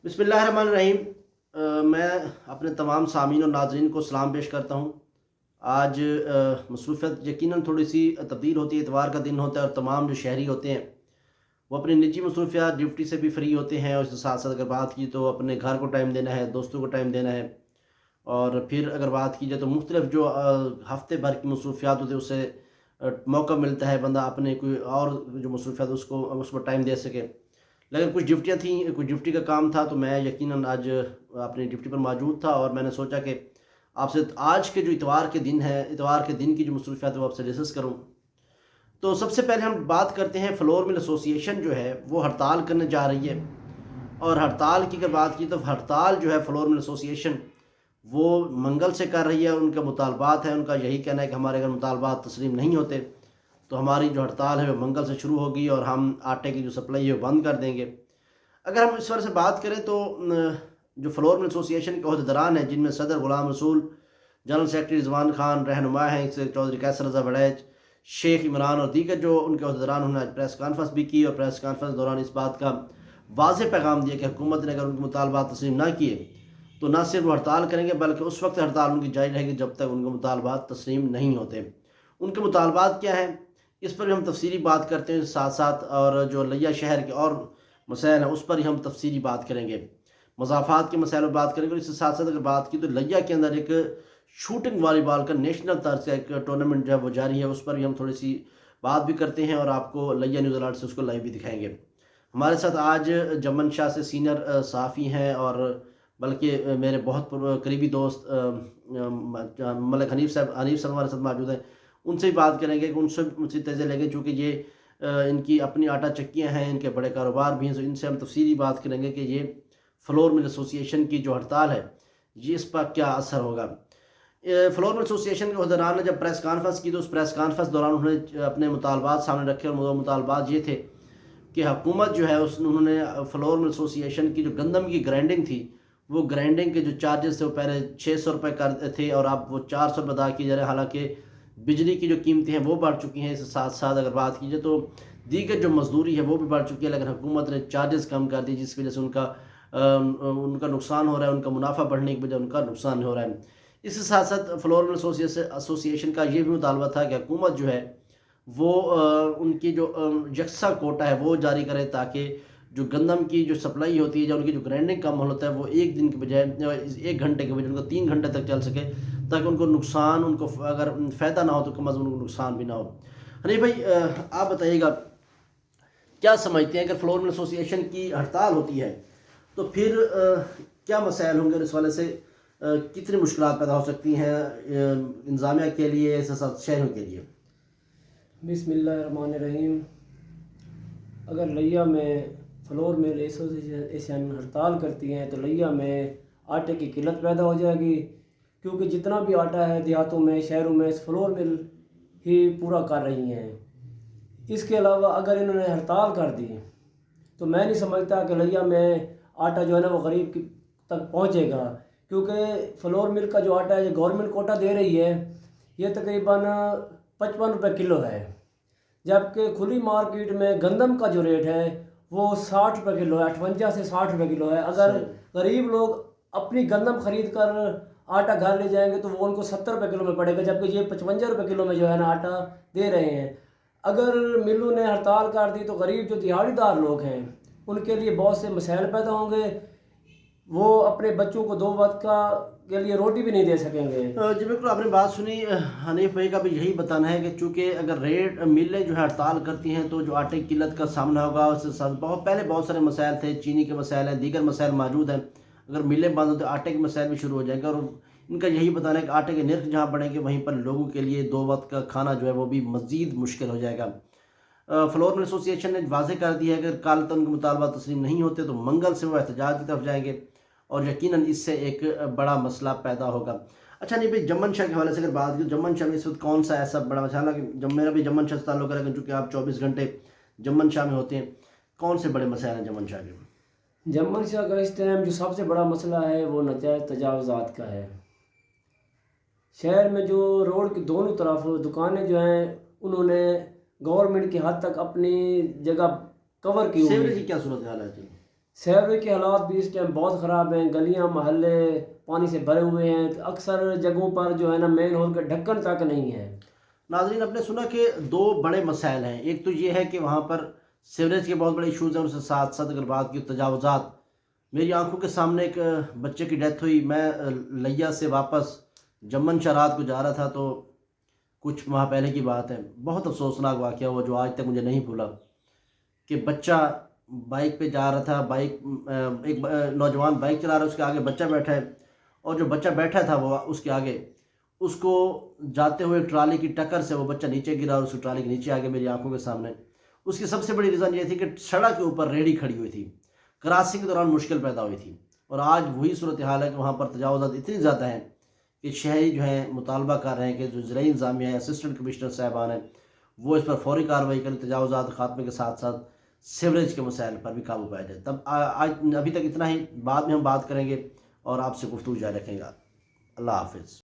बिस्मिल्लाहिर्रहमानिर्रहीम। मैं अपने तमाम सामीन और नाज़रीन को सलाम पेश करता हूँ। आज मसरूफ़ियत यकीनन थोड़ी सी तब्दील होती है, इतवार का दिन होता है और तमाम जो शहरी होते हैं वो अपनी निजी मसरूफ़ियत ड्यूटी से भी फ्री होते हैं, और इसके साथ साथ अगर बात की तो अपने घर को टाइम देना है, दोस्तों को टाइम देना है। और फिर अगर बात की जाए तो मुख्तलिफ़ जो हफ़्ते भर की मसरूफ़ियात होती है उससे मौका मिलता है बंदा अपने कोई और जो मसरूफ़ियात उसको टाइम दे सके। लेकिन कुछ ड्यूटियाँ थीं, कुछ ड्यूटी का काम था, तो मैं यकीनन आज अपनी ड्यूटी पर मौजूद था और मैंने सोचा कि आपसे आज के जो इतवार के दिन है, इतवार के दिन की जो मसरूफ़ियात है वो आपसे डिस्कस करूँ। तो सबसे पहले हम बात करते हैं, फ्लोर मिल एसोसिएशन जो है वो हड़ताल करने जा रही है। और हड़ताल की अगर बात की तो हड़ताल जो है फ्लोर मिल एसोसिएशन वो मंगल से कर रही है। उनका मुतालबात है, उनका यही कहना है कि हमारे अगर मुतालबात तस्लीम नहीं होते तो हमारी जो हड़ताल है वो मंगल से शुरू होगी और हम आटे की जो सप्लाई है वो बंद कर देंगे। अगर हम इस बारे से बात करें तो जो फ्लोर मिल एसोसिएशन के अहदेदारान हैं, जिनमें सदर गुलाम रसूल, जनरल सेक्रेटरी रिजवान खान, रहनुमा हैं चौधरी कैसर रज़ा वड़ैच, शेख इमरान और दीगर जो उनके अहदेदारान, उन्होंने आज प्रेस कॉन्फ्रेंस भी की और प्रेस कॉन्फ्रेंस के दौरान इस बात का वाज़ेह पैगाम दिया कि हुकूमत ने अगर उनके मुतालबात तस्लीम ना किए तो ना सिर्फ वो हड़ताल करेंगे बल्कि उस वक्त हड़ताल उनकी जारी रहेगी जब तक उनके मुतालबात तस्लीम नहीं होते। उनके मुतालबात क्या हैं, इस पर भी हम तफसीली बात करते हैं साथ साथ, और जो लिया शहर के और मसाइल हैं उस पर ही हम तफसीली बात करेंगे, मज़ाफ़ात के मसाइल पर बात करेंगे। और इसके साथ साथ अगर बात की तो लिया के अंदर एक शूटिंग वॉलीबॉल का नेशनल तर्ज का एक टूर्नामेंट जो है वो जारी है, उस पर भी हम थोड़ी सी बात भी करते हैं और आपको लिया न्यूज़ अलर्ट से उसको लाइव भी दिखाएंगे। हमारे साथ आज जमन शाह से सीनियर सहाफ़ी हैं और बल्कि मेरे बहुत करीबी दोस्त मलिक हनीफ साहब हमारे साथ मौजूद हैं। उनसे भी बात करेंगे कि उनसे मुझसे तेज़े लेंगे, चूँकि ये इनकी अपनी आटा चक्कियाँ हैं, इनके बड़े कारोबार भी हैं, तो इनसे हम तफसीली बात करेंगे कि ये फ्लोर मिल एसोसिएशन की जो हड़ताल है ये इस पर क्या असर होगा। फ्लोर मिल एसोसिएशन के अहदेदारान ने जब प्रेस कॉन्फ्रेंस की तो उस प्रेस कॉन्फ्रेंस दौरान उन्होंने अपने मुतालबात सामने रखे, और वो मुतालबात ये थे कि हुकूमत जो है उन्होंने फ्लोर मिल एसोसिएशन की जो गंदम की ग्राइंडिंग थी, वो ग्राइंडिंग के जो चार्जेस थे वो पहले 600 रुपये कर थे और अब वो 400 रुपये अदा किए जा रहे हैं। हालांकि बिजली की जो कीमतें हैं वो बढ़ चुकी हैं। इसके साथ साथ अगर बात की जाए तो दीगर जो मजदूरी है वो भी बढ़ चुकी है, लेकिन हुकूमत ने चार्जेस कम कर दिए जिस वजह से उनका नुकसान हो रहा है, उनका मुनाफा बढ़ने की वजह उनका नुकसान हो रहा है। इसके साथ साथ फ्लोर मिल एसोसिएशन का ये भी मुतालबा था कि हुकूमत जो है वो उनकी जो यकसा कोटा है वो जारी करे, ताकि जो गंदम की जो सप्लाई होती है या उनकी जो ग्राइंडिंग का अमल होता है वो एक दिन के बजाय 1 घंटे के बजाय उनको 3 घंटे तक चल सके, ताकि उनको नुकसान, उनको अगर फ़ायदा ना हो तो कम अज़ कम उनको नुकसान भी ना हो। हनी भाई, आप बताइएगा क्या समझते हैं अगर फ्लोर मिल एसोसिएशन की हड़ताल होती है तो फिर क्या मसाइल होंगे और इस वाले से कितनी मुश्किलात पैदा हो सकती हैं इंतज़ामिया के लिए, साथ शहरों के लिए। बिस्मिल्लाहिर्रहमानिर्रहीम। अगर लिया में फ्लोर मिल एसोसिएशन हड़ताल करती हैं तो लिया में आटे की किल्लत पैदा हो जाएगी, क्योंकि जितना भी आटा है देहातों में, शहरों में, इस फ्लोर मिल ही पूरा कर रही हैं। इसके अलावा अगर इन्होंने हड़ताल कर दी तो मैं नहीं समझता कि लिया में आटा जो है ना वो गरीब तक पहुंचेगा, क्योंकि फ्लोर मिल का जो आटा है ये गवर्नमेंट कोटा दे रही है, ये तकरीबन 55 रुपये किलो है, जबकि खुली मार्केट में गंदम का जो रेट है वो 60 रुपये किलो है, 58 से 60 रुपये किलो है। अगर गरीब लोग अपनी गंदम खरीद कर आटा घर ले जाएंगे तो वो उनको 70 रुपये किलो में पड़ेगा, जबकि ये 55 रुपये किलो में जो है ना आटा दे रहे हैं। अगर मिलों ने हड़ताल कर दी तो गरीब जो दिहाड़ीदार लोग हैं उनके लिए बहुत से मसाइल पैदा होंगे, वो अपने बच्चों को 2 वक्त का के लिए रोटी भी नहीं दे सकेंगे। जी बिल्कुल, आपने बात सुनी। हनीफ भाई का भी यही बताना है कि चूँकि अगर रेट मिलें जो है हड़ताल करती हैं तो जो आटे की किल्लत का सामना होगा, उसके साथ बहुत सारे मसाइल थे, चीनी के मसाइल हैं, दीगर मसाइल मौजूद हैं। अगर मिलें बंद हो तो आटे के मसाइल भी शुरू हो जाएंगे, और इनका यही बताना है कि आटे के निर्ख जहाँ बढ़ेंगे वहीं पर लोगों के लिए 2 वक्त का खाना जो है वो भी मज़ीद मुश्किल हो जाएगा। फ्लोर मिल एसोसिएशन ने वाज़ेह कर दिया है कि अगर कल तक उनके मुतालबा तस्लीम नहीं होते तो मंगल से वो एहतजाज की तरफ जाएंगे, और यकीनन इससे एक बड़ा मसला पैदा होगा। अच्छा नहीं भाई, जमन शाह के हवाले से अगर बात की, जमन शाह में इस वक्त कौन सा ऐसा बड़ा मसला, हालांकि जब मेरा भी जमन शाह से ताल्लुक़ है, चूँकि आप 24 घंटे जमन शाह में होते हैं, कौन से बड़े मसाइल हैं जमन शाह के। जमन शाह का इस टाइम जो सबसे बड़ा मसला है वो नाजायज़ तजावुज़ात का है। शहर में जो रोड की दोनों तरफ दुकानें जो हैं उन्होंने गवर्नमेंट की हद तक अपनी जगह कवर की हुई है। सीवरेज की क्या सूरत हाल है? سیوریج کے حالات بھی اس ٹائم بہت خراب ہیں، گلیاں محلے پانی سے بھرے ہوئے ہیں، اکثر جگہوں پر جو ہے نا مین ہول کا ڈھکن تک نہیں ہے۔ ناظرین، آپ نے سنا کہ دو بڑے مسائل ہیں، ایک تو یہ ہے کہ وہاں پر سیوریج کے بہت بڑے ایشوز ہیں، اس کے ساتھ ساتھ اگر بات کی تجاوزات، میری آنکھوں کے سامنے ایک بچے کی ڈیتھ ہوئی۔ میں لیا سے واپس جمن شاہ رات کو جا رہا تھا، تو کچھ ماہ پہلے کی بات ہے، بہت افسوسناک واقعہ ہوا جو آج تک مجھے نہیں بھولا کہ بچہ بائک پہ جا رہا تھا، ایک نوجوان بائک چلا رہا ہے، اس کے آگے بچہ بیٹھا ہے، اور جو بچہ بیٹھا تھا وہ اس کے آگے، اس کو جاتے ہوئے ٹرالی کی ٹکر سے وہ بچہ نیچے گرا اور اس کی ٹرالی کے نیچے آگے میری آنکھوں کے سامنے۔ اس کی سب سے بڑی ریزن یہ تھی کہ سڑک کے اوپر ریڑھی کھڑی ہوئی تھی، کراسنگ کے دوران مشکل پیدا ہوئی تھی، اور آج وہی صورتحال ہے کہ وہاں پر تجاوزات اتنی زیادہ ہیں کہ شہری جو ہیں مطالبہ کر رہے ہیں کہ جو زرعی انتظامیہ ہے، اسسٹنٹ کمشنر صاحبان ہیں، وہ اس پر فوری کارروائی کریں، تجاوزات خاتمے کے ساتھ ساتھ سیوریج کے مسائل پر بھی قابو پایا جائے۔ تب آج ابھی تک اتنا ہی، بعد میں ہم بات کریں گے اور آپ سے گفتگو جاری رکھیں گا۔ اللہ حافظ۔